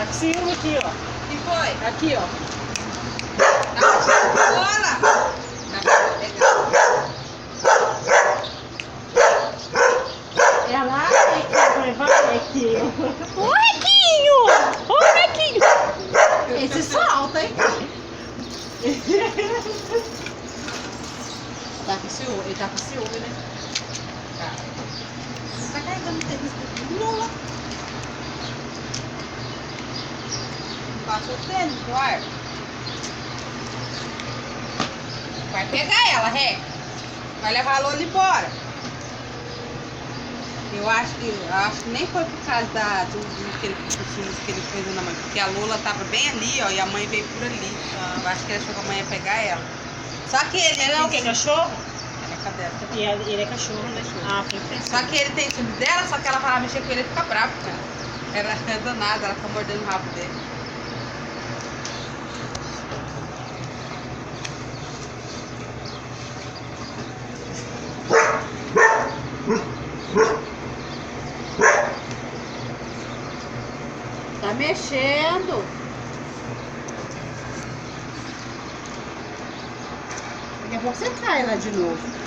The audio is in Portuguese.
Tá com ciúme aqui, ó. Que foi? Aqui, ó. Bola! Ela é que vai aqui. Ô, Requinho! Ô, Requinho! Esse salta, hein? Tá com ciúme, ele tá com ciúme, né? Tá. Tá carregando o tênis dele. Lula. Passa o tênis pro ar. Vai pegar ela, Ré. Vai levar a Lola embora. Eu acho que nem foi por causa do que ele fez na mãe, porque a Lola tava bem ali, ó, e a mãe veio por ali. Eu acho que ele achou que a mãe ia pegar ela. Só que ele Ela é o quê? Cachorro? É, cadê? E ele é cachorro, né? Ah, perfeito. Só que ele tem ciúme dela, só que ela vai lá mexer com ele e fica bravo, cara. Ela é danada, ela fica mordendo o rabo dele. Tá mexendo. Daqui a pouco você cai lá de novo.